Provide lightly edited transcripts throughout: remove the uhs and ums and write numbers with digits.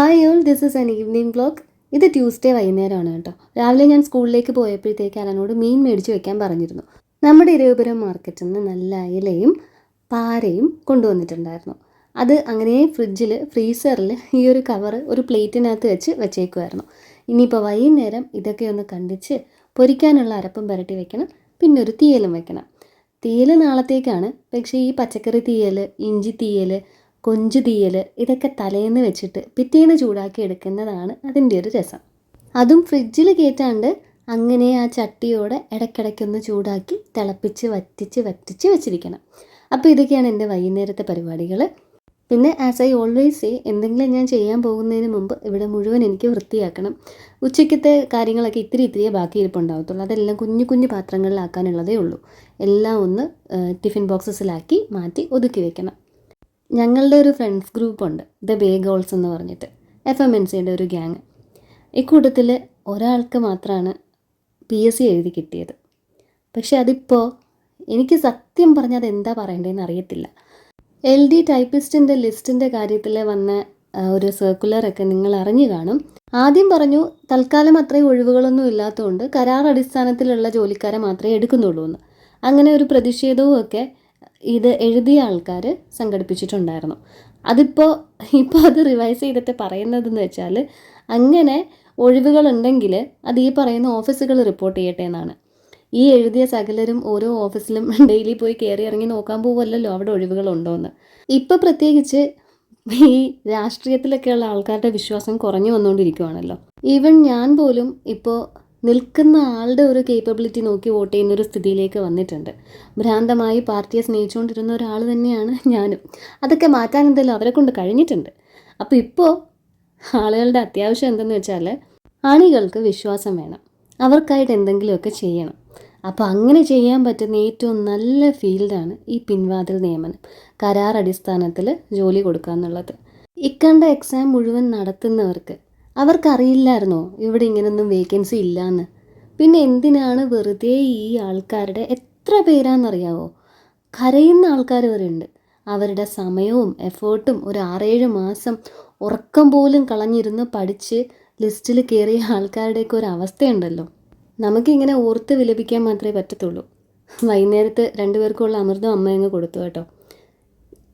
Hi all, this is an evening vlog. ഇത് Tuesday വൈകുന്നേരമാണ് കേട്ടോ. രാവിലെ ഞാൻ സ്കൂളിലേക്ക് പോയപ്പോഴത്തേക്ക് അലനോട് മീൻ മേടിച്ച് വെക്കാൻ പറഞ്ഞിരുന്നു. നമ്മുടെ ഇരവിപുരം മാർക്കറ്റിൽ നിന്ന് നല്ല അയലയും പാരയും കൊണ്ടുവന്നിട്ടുണ്ടായിരുന്നു. അത് അങ്ങനെ ഫ്രീസറിൽ ഈ ഒരു കവറ് ഒരു പ്ലേറ്റിനകത്ത് വെച്ചേക്കുമായിരുന്നു. ഇനിയിപ്പോൾ വൈകുന്നേരം ഇതൊക്കെ ഒന്ന് കണ്ടിച്ച് പൊരിക്കാനുള്ള അരപ്പും പുരട്ടി വെക്കണം, പിന്നെ ഒരു തീയലും വെക്കണം. തീയൽ നാളത്തേക്കാണ്, പക്ഷേ ഈ പച്ചക്കറി തീയൽ, ഇഞ്ചി തീയൽ, കൊഞ്ച് തീയൽ ഇതൊക്കെ തലേന്ന് വെച്ചിട്ട് പിറ്റേന്ന് ചൂടാക്കി എടുക്കുന്നതാണ് അതിൻ്റെ ഒരു രസം. അതും ഫ്രിഡ്ജിൽ കയറ്റാണ്ട് അങ്ങനെ ആ ചട്ടിയോടെ ഇടയ്ക്കിടയ്ക്കൊന്ന് ചൂടാക്കി തിളപ്പിച്ച് വറ്റിച്ച് വെച്ചിരിക്കണം. അപ്പോൾ ഇതൊക്കെയാണ് എൻ്റെ വൈകുന്നേരത്തെ പരിപാടികൾ. പിന്നെ ആസ് ഐ ഓൾവേസ് സേ, എന്തെങ്കിലും ഞാൻ ചെയ്യാൻ പോകുന്നതിന് മുമ്പ് ഇവിടെ മുഴുവൻ എനിക്ക് വൃത്തിയാക്കണം. ഉച്ചയ്ക്കത്തെ കാര്യങ്ങളൊക്കെ ഇത്തിരിയേ ബാക്കി ഇരിപ്പുണ്ടാകത്തുള്ളൂ. അതെല്ലാം കുഞ്ഞു കുഞ്ഞു പാത്രങ്ങളിലാക്കാനുള്ളതേ ഉള്ളൂ. എല്ലാം ഒന്ന് ടിഫിൻ ബോക്സസിലാക്കി മാറ്റി ഒതുക്കി വെക്കണം. ഞങ്ങളുടെ ഒരു ഫ്രണ്ട്സ് ഗ്രൂപ്പുണ്ട്, ദ ബേ ഗേൾസ് എന്ന് പറഞ്ഞിട്ട്, FMNCയുടെ ഒരു ഗ്യാങ്. ഇക്കൂട്ടത്തിൽ ഒരാൾക്ക് മാത്രമാണ് PSC എഴുതി കിട്ടിയത്. പക്ഷെ അതിപ്പോൾ എനിക്ക് സത്യം പറഞ്ഞാൽ അതെന്താ പറയേണ്ടതെന്ന് അറിയത്തില്ല. LD ടൈപ്പിസ്റ്റിൻ്റെ ലിസ്റ്റിൻ്റെ കാര്യത്തിൽ വന്ന ഒരു സർക്കുലറൊക്കെ നിങ്ങൾ അറിഞ്ഞു കാണും. ആദ്യം പറഞ്ഞു തൽക്കാലം അത്രയും ഒഴിവുകളൊന്നും ഇല്ലാത്തതുകൊണ്ട് കരാർ അടിസ്ഥാനത്തിലുള്ള ജോലിക്കാരെ മാത്രമേ എടുക്കുന്നുള്ളൂ എന്ന്. അങ്ങനെ ഒരു പ്രതിഷേധവും ഒക്കെ ഇത് എഴുതിയ ആൾക്കാർ സംഘടിപ്പിച്ചിട്ടുണ്ടായിരുന്നു. ഇപ്പോൾ അത് റിവൈസ് ചെയ്തിട്ട് പറയുന്നതെന്ന് വെച്ചാൽ, അങ്ങനെ ഒഴിവുകളുണ്ടെങ്കിൽ അത് ഈ പറയുന്ന ഓഫീസുകൾ റിപ്പോർട്ട് ചെയ്യട്ടെ എന്നാണ്. ഈ എഴുതിയ സകലരും ഓരോ ഓഫീസിലും ഡെയിലി പോയി കയറി ഇറങ്ങി നോക്കാൻ പോകുമല്ലോ അവിടെ ഒഴിവുകളുണ്ടോയെന്ന്. ഇപ്പോൾ പ്രത്യേകിച്ച് ഈ രാഷ്ട്രീയത്തിലൊക്കെയുള്ള ആൾക്കാരുടെ വിശ്വാസം കുറഞ്ഞു വന്നുകൊണ്ടിരിക്കുകയാണല്ലോ. ഈവൻ ഞാൻ പോലും ഇപ്പോൾ നിൽക്കുന്ന ആളുടെ ഒരു കേപ്പബിലിറ്റി നോക്കി വോട്ട് ചെയ്യുന്നൊരു സ്ഥിതിയിലേക്ക് വന്നിട്ടുണ്ട്. ഭ്രാന്തമായി പാർട്ടിയെ സ്നേഹിച്ചുകൊണ്ടിരുന്ന ഒരാൾ തന്നെയാണ് ഞാനും. അതൊക്കെ മാറ്റാൻ എന്തെങ്കിലും അവരെ കൊണ്ട് കഴിഞ്ഞിട്ടുണ്ട്. അപ്പോൾ ഇപ്പോൾ ആളുകളുടെ അത്യാവശ്യം എന്തെന്ന് വെച്ചാൽ, അണികൾക്ക് വിശ്വാസം വേണം, അവർക്കായിട്ട് എന്തെങ്കിലുമൊക്കെ ചെയ്യണം. അപ്പോൾ അങ്ങനെ ചെയ്യാൻ പറ്റുന്ന ഏറ്റവും നല്ല ഫീൽഡാണ് ഈ പിൻവാതിൽ നിയമനം, കരാർ അടിസ്ഥാനത്തിൽ ജോലി കൊടുക്കുക എന്നുള്ളത്. ഇക്കണ്ട എക്സാം മുഴുവൻ നടത്തുന്നവർക്ക് അവർക്കറിയില്ലായിരുന്നോ ഇവിടെ ഇങ്ങനൊന്നും വേക്കൻസി ഇല്ലയെന്ന്? പിന്നെ എന്തിനാണ് വെറുതെ ഈ ആൾക്കാരുടെ, എത്ര പേരാണെന്നറിയാവോ, കരയുന്ന ആൾക്കാർ വരെ ഉണ്ട്. അവരുടെ സമയവും എഫേർട്ടും ഒരു 6-7 മാസം ഉറക്കം പോലും കളഞ്ഞിരുന്ന് പഠിച്ച് ലിസ്റ്റിൽ കയറിയ ആൾക്കാരുടെയൊക്കെ ഒരു അവസ്ഥയുണ്ടല്ലോ. നമുക്കിങ്ങനെ ഓർത്ത് വിലപിക്കാൻ മാത്രമേ പറ്റത്തുള്ളൂ. വൈകുന്നേരത്ത് 2 പേർക്കുള്ള അമൃതം അമ്മയങ്ങ് കൊടുത്തു കേട്ടോ.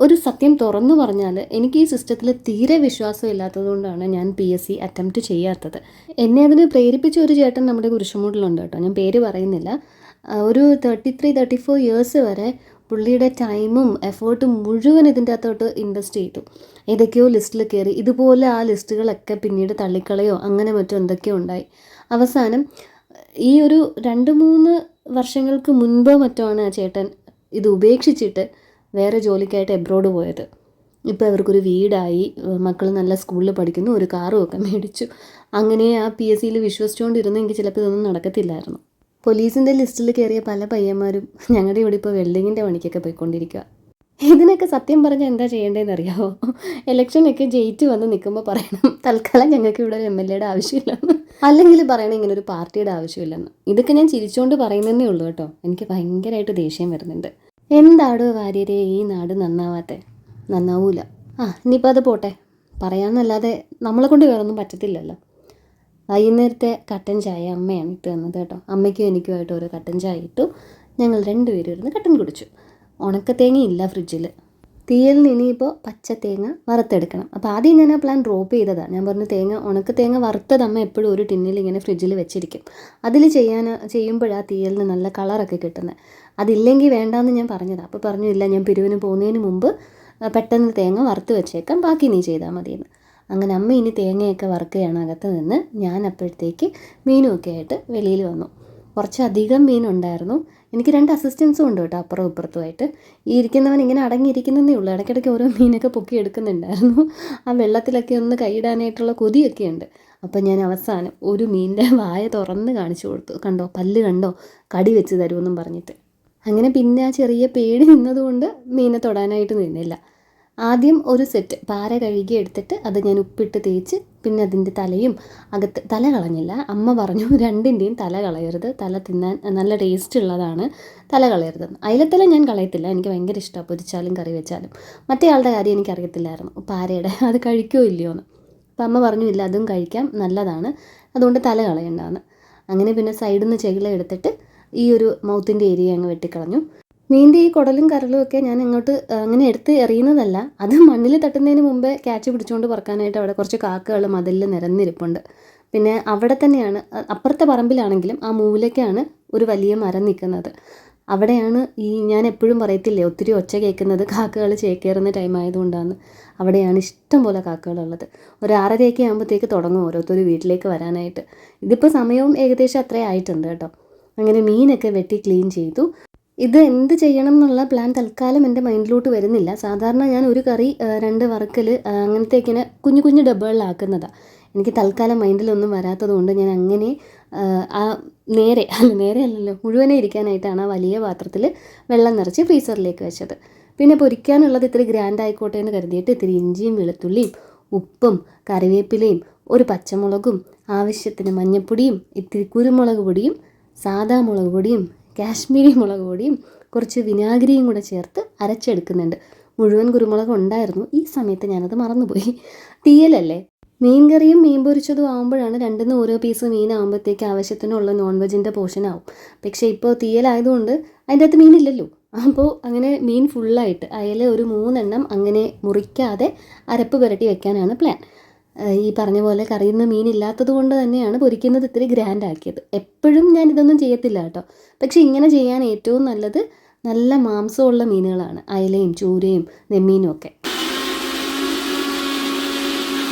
ഒരു സത്യം തുറന്നു പറഞ്ഞാൽ, എനിക്ക് ഈ സിസ്റ്റത്തിൽ തീരെ വിശ്വാസമില്ലാത്തതുകൊണ്ടാണ് ഞാൻ PSC അറ്റംപ്റ്റ് ചെയ്യാത്തത്. എന്നെ അതിന് പ്രേരിപ്പിച്ച ഒരു ചേട്ടൻ നമ്മുടെ കുരിശുമൂട്ടിലുണ്ട് കേട്ടോ, ഞാൻ പേര് പറയുന്നില്ല. ഒരു 33-34 ഇയേഴ്സ് വരെ പുള്ളിയുടെ ടൈമും എഫേർട്ടും മുഴുവൻ ഇതിൻ്റെ അകത്തോട്ട് ഇൻവെസ്റ്റ് ചെയ്തു. ഏതൊക്കെയോ ലിസ്റ്റിൽ കയറി, ഇതുപോലെ ആ ലിസ്റ്റുകളൊക്കെ പിന്നീട് തള്ളിക്കളയോ അങ്ങനെ മറ്റോ എന്തൊക്കെയോ ഉണ്ടായി. അവസാനം ഈ ഒരു 2-3 വർഷങ്ങൾക്ക് മുൻപോ മറ്റോ ആണ് ആ ചേട്ടൻ ഇത് ഉപേക്ഷിച്ചിട്ട് വേറെ ജോലിക്കായിട്ട് എബ്രോഡ് പോയത്. ഇപ്പോൾ അവർക്കൊരു വീടായി, മക്കൾ നല്ല സ്കൂളിൽ പഠിക്കുന്നു, ഒരു കാറും ഒക്കെ മേടിച്ചു. അങ്ങനെ ആ PSCയിൽ വിശ്വസിച്ചുകൊണ്ടിരുന്നെങ്കിൽ ചിലപ്പോൾ ഇതൊന്നും നടക്കത്തില്ലായിരുന്നു. പോലീസിൻ്റെ ലിസ്റ്റിൽ കയറിയ പല പയ്യന്മാരും ഞങ്ങളുടെ ഇവിടെ ഇപ്പോൾ വെൽഡിങ്ങിൻ്റെ പണിക്കൊക്കെ പോയിക്കൊണ്ടിരിക്കുക. ഇതിനൊക്കെ സത്യം പറഞ്ഞാൽ എന്താ ചെയ്യേണ്ടതെന്ന് അറിയാമോ? ഇലക്ഷനൊക്കെ ജയിച്ച് വന്ന് നിൽക്കുമ്പോൾ പറയണം, തൽക്കാലം ഞങ്ങൾക്ക് ഇവിടെ ഒരു MLAയുടെ ആവശ്യമില്ലെന്ന്, അല്ലെങ്കിൽ പറയണം ഇങ്ങനെ ഒരു പാർട്ടിയുടെ ആവശ്യമില്ലെന്ന്. ഇതൊക്കെ ഞാൻ ചിരിച്ചുകൊണ്ട് പറയുന്നതേ ഉള്ളൂ കേട്ടോ. എനിക്ക് ഭയങ്കരമായിട്ട് ദേഷ്യം വരുന്നുണ്ട്. എന്താടോ വാര്യരെ ഈ നാട് നന്നാവാത്തെ? നന്നാവൂല. ഇനിയിപ്പോൾ അത് പോട്ടെ, പറയാമെന്നല്ലാതെ നമ്മളെ കൊണ്ട് വേറൊന്നും പറ്റത്തില്ലല്ലോ. വൈകുന്നേരത്തെ കട്ടൻ ചായ അമ്മയാണ് ഇട്ട് തന്നത് കേട്ടോ. അമ്മയ്ക്കും എനിക്കുമായിട്ട് ഒരു കട്ടൻ ചായ ഇട്ടു. ഞങ്ങൾ 2 പേരും ഇരുന്ന് കട്ടൻ കുടിച്ചു. ഉണക്കത്തേങ്ങ ഇല്ല ഫ്രിഡ്ജിൽ. തീയലിന് ഇനിയിപ്പോൾ പച്ചത്തേങ്ങ വറുത്തെടുക്കണം. അപ്പോൾ ആദ്യം ഞാൻ ആ പ്ലാൻ ഡ്രോപ്പ് ചെയ്തതാണ്. ഞാൻ പറഞ്ഞു ഉണക്കത്തേങ്ങ വറുത്തത് അമ്മ എപ്പോഴും ഒരു ടിന്നിൽ ഇങ്ങനെ ഫ്രിഡ്ജിൽ വെച്ചിരിക്കും. അതിൽ ചെയ്യുമ്പോഴാണ് തീയലിന് നല്ല കളറൊക്കെ കിട്ടുന്നത്. അതില്ലെങ്കിൽ വേണ്ടാന്ന് ഞാൻ പറഞ്ഞതാണ്. അപ്പോൾ പറഞ്ഞു, ഇല്ല, ഞാൻ പിരിവിന് പോകുന്നതിന് മുമ്പ് പെട്ടെന്ന് തേങ്ങ വറുത്ത് വെച്ചേക്കാം, ബാക്കി നീ ചെയ്താൽ മതിയെന്ന്. അങ്ങനെ അമ്മ ഇനി തേങ്ങയൊക്കെ വറുക്കുകയാണ് അകത്ത് നിന്ന്. ഞാൻ അപ്പോഴത്തേക്ക് മീനുമൊക്കെ ആയിട്ട് വെളിയിൽ വന്നു. കുറച്ചധികം മീനുണ്ടായിരുന്നു. എനിക്ക് 2 അസിസ്റ്റൻസും ഉണ്ട് കേട്ടോ, അപ്പുറം ഇപ്പുറത്തുമായിട്ട്. ഈ ഇരിക്കുന്നവൻ ഇങ്ങനെ അടങ്ങിയിരിക്കുന്നതേ ഉള്ളൂ. ഇടയ്ക്കിടയ്ക്ക് ഓരോ മീനൊക്കെ പൊക്കി എടുക്കുന്നുണ്ടായിരുന്നു. ആ വെള്ളത്തിലൊക്കെ ഒന്ന് കൈയിടാനായിട്ടുള്ള കൊതിയൊക്കെ ഉണ്ട്. അപ്പം ഞാൻ അവസാനം ഒരു മീനിൻ്റെ വായ തുറന്ന് കാണിച്ചു കൊടുത്തു. കണ്ടോ, പല്ല് കണ്ടോ, കടി വെച്ച് തരുമെന്നും പറഞ്ഞിട്ട്. അങ്ങനെ പിന്നെ ആ ചെറിയ പേടി നിന്നതുകൊണ്ട് മീനെ തൊടാനായിട്ട് നിന്നില്ല. ആദ്യം ഒരു സെറ്റ് പാര കഴുകി എടുത്തിട്ട് അത് ഞാൻ ഉപ്പിട്ട് തേച്ച്, പിന്നെ അതിൻ്റെ തലയും തല കളഞ്ഞില്ല. അമ്മ പറഞ്ഞു 2ൻ്റെയും തല കളയരുത്, തല തിന്നാൻ നല്ല ടേസ്റ്റ് ഉള്ളതാണ്, തല കളയരുതെന്ന്. അയിലത്തല ഞാൻ കളയത്തില്ല, എനിക്ക് ഭയങ്കര ഇഷ്ടമാണ് പൊരിച്ചാലും കറി വെച്ചാലും. മറ്റേ ആളുടെ കാര്യം എനിക്കറിയത്തില്ലായിരുന്നു, പാരയുടെ, അത് കഴിക്കുമോ ഇല്ലയോ എന്ന്. അപ്പം അമ്മ പറഞ്ഞു ഇല്ല അതും കഴിക്കാം, നല്ലതാണ്, അതുകൊണ്ട് തല കളയണ്ടാന്ന്. അങ്ങനെ പിന്നെ സൈഡിൽ നിന്ന് ചെകിള എടുത്തിട്ട് ഈ ഒരു മൗത്തിൻ്റെ ഏരിയ അങ്ങ് വെട്ടിക്കളഞ്ഞു. മീൻ്റെ ഈ കുടലും കരളും ഒക്കെ ഞാൻ അങ്ങോട്ട് അങ്ങനെ എടുത്ത് എറിയുന്നതല്ല, അത് മണ്ണിൽ തട്ടുന്നതിന് മുമ്പേ ക്യാച്ച് പിടിച്ചുകൊണ്ട് പറക്കാനായിട്ട് അവിടെ കുറച്ച് കാക്കകൾ മതിലിൽ നിരന്നിരിപ്പുണ്ട്. പിന്നെ അവിടെ തന്നെയാണ് അപ്പുറത്തെ പറമ്പിലാണെങ്കിലും ആ മൂലയ്ക്കാണ് ഒരു വലിയ മരം നിൽക്കുന്നത്. അവിടെയാണ് ഞാൻ എപ്പോഴും പറയത്തില്ലേ ഒത്തിരി ഒച്ച കേൾക്കുന്നത് കാക്കകൾ ചേക്കേറുന്ന ടൈം ആയതുകൊണ്ടാണ്. അവിടെയാണ് ഇഷ്ടം പോലെ കാക്കകളുള്ളത്. ഒരു 6:30 ആകുമ്പോഴത്തേക്ക് തുടങ്ങും ഓരോരുത്തർ വീട്ടിലേക്ക് വരാനായിട്ട്. ഇതിപ്പോൾ സമയവും ഏകദേശം അത്രയും ആയിട്ടുണ്ട് കേട്ടോ. അങ്ങനെ മീനൊക്കെ വെട്ടി ക്ലീൻ ചെയ്തു. ഇത് എന്ത് ചെയ്യണം എന്നുള്ള പ്ലാൻ തൽക്കാലം എൻ്റെ മൈൻഡിലോട്ട് വരുന്നില്ല. സാധാരണ ഞാൻ ഒരു കറി 2 വറുക്കൽ അങ്ങനത്തെ ഇങ്ങനെ കുഞ്ഞു കുഞ്ഞു ഡബ്ബകളിലാക്കുന്നതാണ്. എനിക്ക് തൽക്കാലം മൈൻഡിലൊന്നും വരാത്തത് കൊണ്ട് ഞാൻ അങ്ങനെ ആ നേരെ അല്ലല്ലോ മുഴുവനെ ഇരിക്കാനായിട്ടാണ് ആ വലിയ പാത്രത്തിൽ വെള്ളം നിറച്ച് ഫ്രീസറിലേക്ക് വെച്ചത്. പിന്നെ പൊരിക്കാനുള്ളത് ഇത്തിരി ഗ്രാൻഡ് ആയിക്കോട്ടെ എന്ന് കരുതിയിട്ട് ഇത്തിരി ഇഞ്ചിയും വെളുത്തുള്ളിയും ഉപ്പും കറിവേപ്പിലയും ഒരു പച്ചമുളകും ആവശ്യത്തിന് മഞ്ഞൾപ്പൊടിയും ഇത്തിരി കുരുമുളക് പൊടിയും സാദാ മുളക് പൊടിയും കാശ്മീരി മുളക് പൊടിയും കുറച്ച് വിനാഗിരിയും കൂടെ ചേർത്ത് അരച്ചെടുക്കുന്നുണ്ട്. മുഴുവൻ കുരുമുളക് ഉണ്ടായിരുന്നു, ഈ സമയത്ത് ഞാനത് മറന്നുപോയി. തീയലല്ലേ, മീൻ കറിയും മീൻ പൊരിച്ചതും ആകുമ്പോഴാണ് രണ്ടിന്ന് ഓരോ പീസ് മീനാകുമ്പോഴത്തേക്ക് ആവശ്യത്തിനുള്ള നോൺ വെജിൻ്റെ പോർഷൻ ആവും. പക്ഷേ ഇപ്പോൾ തീയലായതുകൊണ്ട് അതിൻ്റെ അകത്ത് മീനില്ലല്ലോ. അപ്പോൾ അങ്ങനെ മീൻ ഫുള്ളായിട്ട് അയല ഒരു 3 എണ്ണം അങ്ങനെ മുറിക്കാതെ അരപ്പ് പുരട്ടി വെക്കാനാണ് പ്ലാൻ. ഈ പറഞ്ഞ പോലെ കറിയിൽ നിന്ന് മീൻ ഇല്ലാത്തത് കൊണ്ട് തന്നെയാണ് പൊരിക്കുന്നത് ഇത്തിരി ഗ്രാൻഡ് ആക്കിയത്. എപ്പോഴും ഞാൻ ഇതൊന്നും ചെയ്യത്തില്ല കേട്ടോ. പക്ഷേ ഇങ്ങനെ ചെയ്യാൻ ഏറ്റവും നല്ലത് നല്ല മാംസമുള്ള മീനുകളാണ്, അയലയും ചൂരയും നെമ്മീനും ഒക്കെ.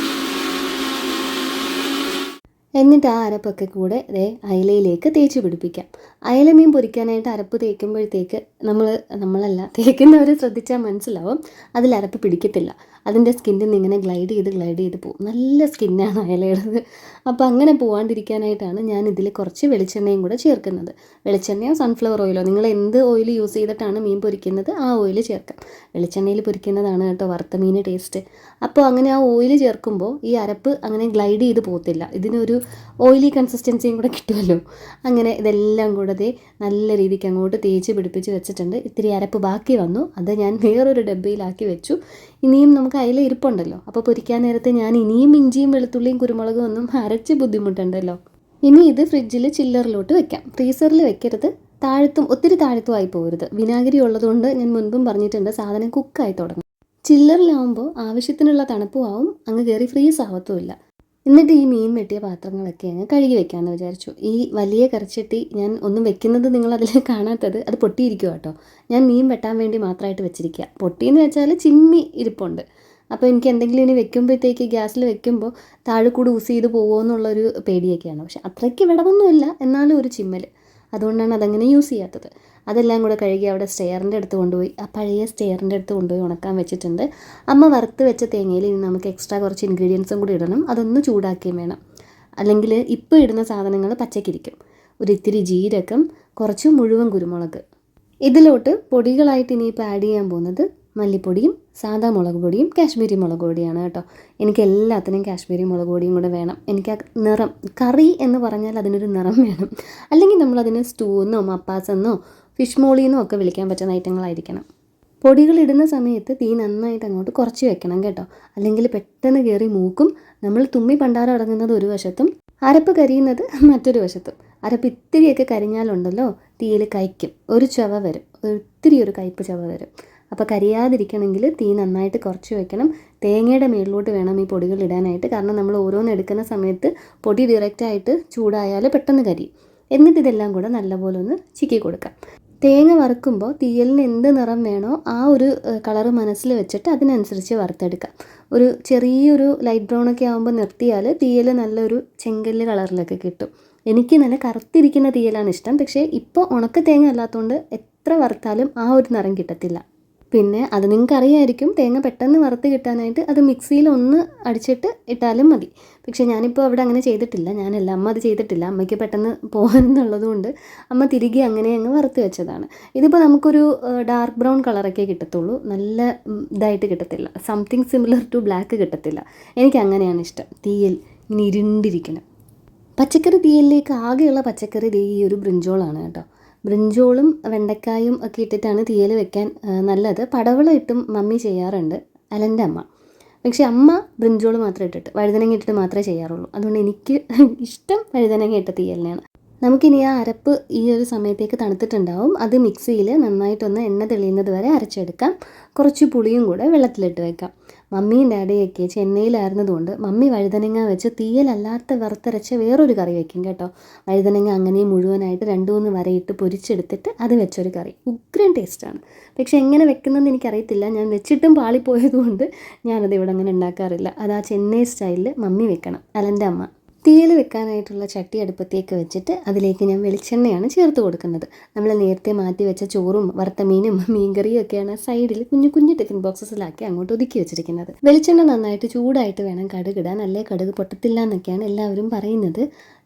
എന്നിട്ട് ആ അരപ്പൊക്കെ കൂടെ അയലയിലേക്ക് തേച്ച് പിടിപ്പിക്കാം. അയല മീൻ പൊരിക്കാനായിട്ട് അരപ്പ് തേക്കുമ്പോഴത്തേക്ക് നമ്മളല്ല തേക്കുന്നവർ ശ്രദ്ധിച്ചാൽ മനസ്സിലാവും അതിൽ അരപ്പ് പിടിക്കത്തില്ല. അതിൻ്റെ സ്കിന്നിൽ നിന്ന് ഇങ്ങനെ ഗ്ലൈഡ് ചെയ്ത് പോകും. നല്ല സ്കിന്നാണ് അയലയുടേത്. അപ്പോൾ അങ്ങനെ പോകാണ്ടിരിക്കാനായിട്ടാണ് ഞാൻ ഇതിൽ കുറച്ച് വെളിച്ചെണ്ണയും കൂടെ ചേർക്കുന്നത്. വെളിച്ചെണ്ണയോ സൺഫ്ലവർ ഓയിലോ, നിങ്ങൾ എന്ത് ഓയിൽ യൂസ് ചെയ്തിട്ടാണ് മീൻ പൊരിക്കുന്നത് ആ ഓയിൽ ചേർക്കാം. വെളിച്ചെണ്ണയിൽ പൊരിക്കുന്നതാണ് കേട്ടോ വറുത്ത മീൻ ടേസ്റ്റ്. അപ്പോൾ അങ്ങനെ ആ ഓയിൽ ചേർക്കുമ്പോൾ ഈ അരപ്പ് അങ്ങനെ ഗ്ലൈഡ് ചെയ്ത് പോകത്തില്ല, ഇതിനൊരു ഓയിലി കൺസിസ്റ്റൻസിയും കൂടെ കിട്ടുമല്ലോ. അങ്ങനെ ഇതെല്ലാം കൂടെ നല്ല രീതിക്ക് അങ്ങോട്ട് തേച്ച് പിടിപ്പിച്ച് വെച്ചിട്ടുണ്ട്. ഇത്തിരി അരപ്പ് ബാക്കി വന്നു, അത് ഞാൻ വേറൊരു ഡബ്ബയിലാക്കി വെച്ചു. ഇനിയും നമുക്ക് അയല ഇരിപ്പുണ്ടല്ലോ, അപ്പോൾ പൊരിക്കാൻ നേരത്തെ ഞാൻ ഇനിയും ഇഞ്ചിയും വെളുത്തുള്ളിയും കുരുമുളകും ഒന്നും അരച്ച് ബുദ്ധിമുട്ടുണ്ടല്ലോ. ഇനി ഇത് ഫ്രിഡ്ജിൽ ചില്ലറിലോട്ട് വെക്കാം. ഫ്രീസറിൽ വെക്കരുത്, ഒത്തിരി താഴത്തും ആയി പോകരുത്. വിനാഗിരി ഉള്ളതുകൊണ്ട് ഞാൻ മുൻപും പറഞ്ഞിട്ടുണ്ട് സാധനം കുക്കായി തുടങ്ങും. ചില്ലറിലാവുമ്പോൾ ആവശ്യത്തിനുള്ള തണുപ്പും ആവും, അങ്ങ് കയറി ഫ്രീസ് ആവത്തുമില്ല. എന്നിട്ട് ഈ മീൻ വെട്ടിയ പാത്രങ്ങളൊക്കെ അങ്ങ് കഴുകി വെക്കാമെന്ന് വിചാരിച്ചു. ഈ വലിയ കറിച്ചട്ടി ഞാൻ ഒന്നും വെക്കുന്നത് നിങ്ങളതിൽ കാണാത്തത് അത് പൊട്ടിയിരിക്കുക കേട്ടോ. ഞാൻ മീൻ വെട്ടാൻ വേണ്ടി മാത്രമായിട്ട് വെച്ചിരിക്കുക. പൊട്ടിയെന്ന് വെച്ചാൽ ചിമ്മി ഇരിപ്പുണ്ട്. അപ്പോൾ എനിക്ക് എന്തെങ്കിലും ഇനി വെക്കുമ്പോഴത്തേക്ക് ഗ്യാസിൽ വെക്കുമ്പോൾ താഴെ കൂടി യൂസ് ചെയ്ത് പോകുമോ എന്നുള്ളൊരു പേടിയൊക്കെയാണ്. പക്ഷെ അത്രയ്ക്ക് വിടവൊന്നുമില്ല, എന്നാലും ഒരു ചിമ്മൽ, അതുകൊണ്ടാണ് അതങ്ങനെ യൂസ് ചെയ്യാത്തത്. അതെല്ലാം കൂടെ കഴുകി അവിടെ സ്റ്റെയറിൻ്റെ അടുത്ത് കൊണ്ടുപോയി, ആ പഴയ സ്റ്റെയറിൻ്റെ അടുത്ത് കൊണ്ടുപോയി ഉണക്കാൻ വെച്ചിട്ടുണ്ട്. അമ്മ വറുത്ത് വെച്ച തേങ്ങയിൽ ഇനി നമുക്ക് എക്സ്ട്രാ കുറച്ച് ഇൻഗ്രീഡിയൻസും കൂടി ഇടണം. അതൊന്ന് ചൂടാക്കിയും വേണം, അല്ലെങ്കിൽ ഇപ്പോൾ ഇടുന്ന സാധനങ്ങൾ പച്ചക്കിരിക്കും. ഒരു ഇത്തിരി ജീരകം, കുറച്ച് മുഴുവൻ കുരുമുളക്. ഇതിലോട്ട് പൊടികളായിട്ട് ഇനിയിപ്പോൾ ആഡ് ചെയ്യാൻ പോകുന്നത് മല്ലിപ്പൊടിയും സാദാ മുളക് പൊടിയും കാശ്മീരി മുളക് പൊടിയാണ് കേട്ടോ. എനിക്ക് എല്ലാത്തിനും കാശ്മീരി മുളക് പൊടിയും കൂടെ വേണം. എനിക്ക് ആ നിറം, കറി എന്ന് പറഞ്ഞാൽ അതിനൊരു നിറം വേണം. അല്ലെങ്കിൽ നമ്മളതിന് സ്റ്റൂന്നോ മപ്പാസെന്നോ ഫിഷ് മോളിന്നോ ഒക്കെ വിളിക്കാൻ പറ്റുന്ന ഐറ്റങ്ങളായിരിക്കണം. പൊടികൾ ഇടുന്ന സമയത്ത് തീ നന്നായിട്ട് അങ്ങോട്ട് കുറച്ച് വെക്കണം കേട്ടോ, അല്ലെങ്കിൽ പെട്ടെന്ന് കയറി മൂക്കും. നമ്മൾ തുമ്മി പണ്ടാരം അടങ്ങുന്നത് ഒരു വശത്തും അരപ്പ് കരിയുന്നത് മറ്റൊരു വശത്തും. അരപ്പ് ഇത്തിരിയൊക്കെ കരിഞ്ഞാലുണ്ടല്ലോ തീയിൽ കയ്ക്കും, ഒരു ചവ വരും, ഒത്തിരി ഒരു കയ്പ്പ് ചവ വരും. അപ്പോൾ കരിയാതിരിക്കണമെങ്കിൽ തീ നന്നായിട്ട് കുറച്ച് വെക്കണം. തേങ്ങയുടെ മേളിലോട്ട് വേണം ഈ പൊടികൾ ഇടാനായിട്ട്, കാരണം നമ്മൾ ഓരോന്ന് എടുക്കുന്ന സമയത്ത് പൊടി ഡയറക്റ്റായിട്ട് ചൂടായാൽ പെട്ടെന്ന് കരിയും. എന്നിട്ട് ഇതെല്ലാം കൂടെ നല്ലപോലെ ഒന്ന് ചിക്കി കൊടുക്കാം. തേങ്ങ വറുക്കുമ്പോൾ തീയലിന് എന്ത് നിറം വേണോ ആ ഒരു കളറ് മനസ്സിൽ വെച്ചിട്ട് അതിനനുസരിച്ച് വറുത്തെടുക്കാം. ഒരു ചെറിയൊരു ലൈറ്റ് ബ്രൗൺ ഒക്കെ ആകുമ്പോൾ നിർത്തിയാൽ തീയൽ നല്ലൊരു ചെങ്കല്ല് കളറിലൊക്കെ കിട്ടും. എനിക്ക് നല്ല കറുത്തിരിക്കുന്ന തീയലാണ് ഇഷ്ടം. പക്ഷേ ഇപ്പോൾ ഉണക്ക തേങ്ങ അല്ലാത്തതുകൊണ്ട് എത്ര വറുത്താലും ആ ഒരു നിറം കിട്ടത്തില്ല. പിന്നെ അത് നിങ്ങൾക്ക് അറിയായിരിക്കും, തേങ്ങ പെട്ടെന്ന് വറുത്ത് കിട്ടാനായിട്ട് അത് മിക്സിയിൽ ഒന്ന് അടിച്ചിട്ട് ഇട്ടാലും മതി. പക്ഷേ ഞാനിപ്പോൾ അവിടെ അങ്ങനെ ചെയ്തിട്ടില്ല, ഞാനല്ല അമ്മ അത് ചെയ്തിട്ടില്ല. അമ്മയ്ക്ക് പെട്ടെന്ന് പോകാനെന്നുള്ളത് കൊണ്ട് അമ്മ തിരികെ അങ്ങനെ അങ്ങ് വറുത്ത് വെച്ചതാണ്. ഇതിപ്പോൾ നമുക്കൊരു ഡാർക്ക് ബ്രൗൺ കളറൊക്കെ കിട്ടത്തുള്ളൂ, നല്ല ഇതായിട്ട് കിട്ടത്തില്ല. സംതിങ് സിമിലർ ടു ബ്ലാക്ക് കിട്ടത്തില്ല. എനിക്ക് അങ്ങനെയാണ് ഇഷ്ടം, തീയൽ ഇങ്ങനെ ഇരുണ്ടിരിക്കണം. പച്ചക്കറി തീയലിലേക്ക് ആകെയുള്ള പച്ചക്കറി ഈ ഒരു ബ്രിഞ്ചോളാണ് കേട്ടോ. ബ്രിഞ്ചോളും വെണ്ടക്കായും ഒക്കെ ഇട്ടിട്ടാണ് തീയൽ വെക്കാൻ നല്ലത്. പടവളം ഇട്ടും മമ്മി ചെയ്യാറുണ്ട്, അലൻ്റെ അമ്മ. പക്ഷേ അമ്മ ബ്രിഞ്ചോൾ മാത്രം ഇട്ടിട്ട് വഴുതനങ്ങ ഇട്ടിട്ട് മാത്രമേ ചെയ്യാറുള്ളൂ. അതുകൊണ്ട് എനിക്ക് ഇഷ്ടം വഴുതനങ്ങ ഇട്ട തീയലിനെയാണ്. നമുക്കിനി ആ അരപ്പ് ഈ ഒരു സമയത്തേക്ക് തണുത്തിട്ടുണ്ടാവും. അത് മിക്സിയിൽ നന്നായിട്ടൊന്ന് എണ്ണ തെളിയുന്നത് വരെ അരച്ചെടുക്കാം. കുറച്ച് പുളിയും കൂടെ വെള്ളത്തിലിട്ട് വെക്കാം. മമ്മിയും ഡാഡിയൊക്കെ ചെന്നൈയിലായിരുന്നതുകൊണ്ട് മമ്മി വഴുതനങ്ങ വെച്ച് തീയലല്ലാത്ത വറുത്തരച്ച വേറൊരു കറി വയ്ക്കും കേട്ടോ. വഴുതനങ്ങ അങ്ങനെ മുഴുവനായിട്ട് 2-3 വരയിട്ട് പൊരിച്ചെടുത്തിട്ട് അത് വെച്ചൊരു കറി ഉഗ്രൻ ടേസ്റ്റാണ്. പക്ഷെ എങ്ങനെ വെക്കുന്നതെന്ന് എനിക്കറിയത്തില്ല. ഞാൻ വെച്ചിട്ടും പാളിപ്പോയതുകൊണ്ട് ഞാനത് ഇവിടെ അങ്ങനെ ഉണ്ടാക്കാറില്ല. അത് ആ ചെന്നൈ സ്റ്റൈലിൽ മമ്മി വെക്കണം, അലൻ്റെ അമ്മ. തീയൽ വെക്കാനായിട്ടുള്ള ചട്ടി അടുപ്പത്തേക്ക് വെച്ചിട്ട് അതിലേക്ക് ഞാൻ വെളിച്ചെണ്ണയാണ് ചേർത്ത് കൊടുക്കുന്നത്. നമ്മൾ നേരത്തെ മാറ്റി വെച്ച ചോറും വറുത്ത മീനും മീൻകറിയും ഒക്കെയാണ് സൈഡിൽ കുഞ്ഞു കുഞ്ഞു ടിഫിൻ ബോക്സസിലാക്കി അങ്ങോട്ട് ഒതുക്കി വെച്ചിരിക്കുന്നത്. വെളിച്ചെണ്ണ നന്നായിട്ട് ചൂടായിട്ട് വേണം കടുകിടാൻ, അല്ലേ കടുക് പൊട്ടത്തില്ല എന്നൊക്കെയാണ് എല്ലാവരും പറയുന്നത്.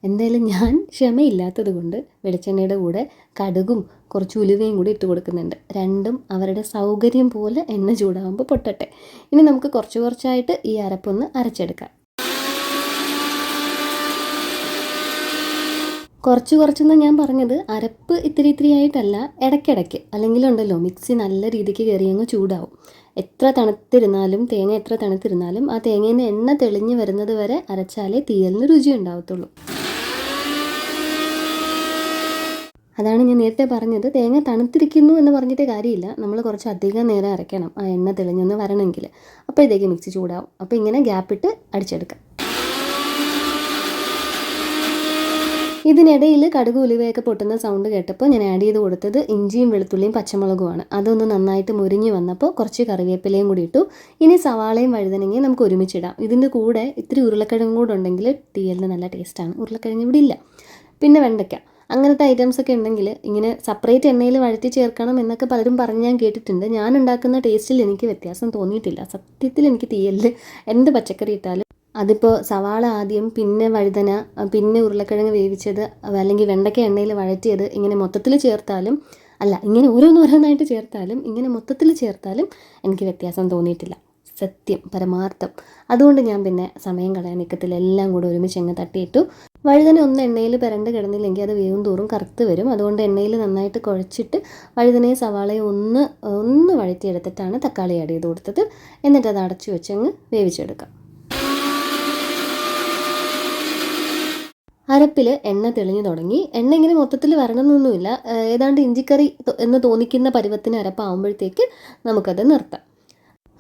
എന്തായാലും ഞാൻ ക്ഷമയില്ലാത്തത് കൊണ്ട് വെളിച്ചെണ്ണയുടെ കൂടെ കടുകും കുറച്ച് ഉലുവയും കൂടി ഇട്ട് കൊടുക്കുന്നുണ്ട്. രണ്ടും അവരുടെ സൗകര്യം പോലെ എണ്ണ ചൂടാകുമ്പോൾ പൊട്ടട്ടെ. ഇനി നമുക്ക് കുറച്ച് കുറച്ചായിട്ട് ഈ അരപ്പൊന്ന് അരച്ചെടുക്കാം. കുറച്ചെന്ന് ഞാൻ പറഞ്ഞത് അരപ്പ് ഇത്തിരി ആയിട്ടല്ല, ഇടയ്ക്കിടയ്ക്ക്. അല്ലെങ്കിലുണ്ടല്ലോ മിക്സി നല്ല രീതിക്ക് കയറി അങ്ങ് ചൂടാവും. എത്ര തണുത്തിരുന്നാലും ആ തേങ്ങയിൽ നിന്ന് എണ്ണ തെളിഞ്ഞ് വരുന്നത് വരെ അരച്ചാലേ തീയലിന് രുചി ഉണ്ടാവത്തുള്ളൂ. അതാണ് ഞാൻ നേരത്തെ പറഞ്ഞത്, തേങ്ങ തണുത്തിരിക്കുന്നു എന്ന് പറഞ്ഞിട്ട് കാര്യമില്ല. നമ്മൾ കുറച്ച് അധികം നേരം അരയ്ക്കണം ആ എണ്ണ തെളിഞ്ഞൊന്ന് വരണമെങ്കിൽ. അപ്പോഴത്തേക്ക് മിക്സി ചൂടാവും. അപ്പോൾ ഇങ്ങനെ ഗ്യാപ്പിട്ട് അടിച്ചെടുക്കാം. ഇതിനിടയിൽ കടുക് ഉലുവയൊക്കെ പൊട്ടുന്ന സൗണ്ട് കേട്ടപ്പോൾ ഞാൻ ആഡ് ചെയ്ത് കൊടുത്തത് ഇഞ്ചിയും വെളുത്തുള്ളിയും പച്ചമുളകുമാണ്. അതൊന്ന് നന്നായിട്ട് മുരിഞ്ഞ് വന്നപ്പോൾ കുറച്ച് കറിവേപ്പിലയും കൂടി ഇട്ടു. ഇനി സവാളയും വഴുതനങ്ങയും നമുക്ക് ഒരുമിച്ചിടാം. ഇതിൻ്റെ കൂടെ ഇത്തിരി ഉരുളക്കിഴങ്ങ് കൂടെ ഉണ്ടെങ്കിൽ തീയലിന് നല്ല ടേസ്റ്റാണ്. ഉരുളക്കിഴങ്ങ് ഇവിടെ ഇല്ല. പിന്നെ വെണ്ടയ്ക്ക, അങ്ങനത്തെ ഐറ്റംസൊക്കെ ഉണ്ടെങ്കിൽ ഇങ്ങനെ സെപ്പറേറ്റ് എണ്ണയിൽ വഴറ്റി ചേർക്കണം എന്നൊക്കെ പലരും പറഞ്ഞ് ഞാൻ കേട്ടിട്ടുണ്ട്. ഞാൻ ഉണ്ടാക്കുന്ന ടേസ്റ്റിൽ എനിക്ക് വ്യത്യാസം തോന്നിയിട്ടില്ല. സത്യത്തിൽ എനിക്ക് തീയലിൽ എന്ത് പച്ചക്കറി ഇട്ടാലും അതിപ്പോൾ സവാള ആദ്യം, പിന്നെ വഴുതന, പിന്നെ ഉരുളക്കിഴങ്ങ് വേവിച്ചത്, അല്ലെങ്കിൽ വെണ്ടയ്ക്ക എണ്ണയിൽ വഴറ്റിയത്, ഇങ്ങനെ മൊത്തത്തിൽ ചേർത്താലും ഇങ്ങനെ ഓരോന്നായിട്ട് ചേർത്താലും ഇങ്ങനെ മൊത്തത്തിൽ ചേർത്താലും എനിക്ക് വ്യത്യാസം തോന്നിയിട്ടില്ല. സത്യം, പരമാർത്ഥം. അതുകൊണ്ട് ഞാൻ പിന്നെ സമയം കളയാൻ നിൽക്കത്തില്ല. എല്ലാം കൂടെ ഒരുമിച്ച് അങ്ങ് തട്ടിയിട്ടു. വഴുതന ഒന്ന് എണ്ണയിൽ പുരണ്ട് കിടന്നില്ലെങ്കിൽ അത് വേവും തോറും കറുത്ത് വരും. അതുകൊണ്ട് എണ്ണയിൽ നന്നായിട്ട് കുഴച്ചിട്ട് വഴുതനയും സവാളയും ഒന്ന് വഴറ്റിയെടുത്തിട്ടാണ് തക്കാളി ആഡ് ചെയ്ത് കൊടുത്തത്. എന്നിട്ട് അത് അടച്ചു വെച്ചങ്ങ് വേവിച്ചെടുക്കാം. അരപ്പിൽ എണ്ണ തെളിഞ്ഞു തുടങ്ങി. എണ്ണ ഇങ്ങനെ മൊത്തത്തിൽ വരണമെന്നൊന്നുമില്ല. ഏതാണ്ട് ഇഞ്ചിക്കറി എന്ന് തോന്നിക്കുന്ന പരുവത്തിന് അരപ്പാവുമ്പോഴത്തേക്ക് നമുക്കത് നിർത്താം.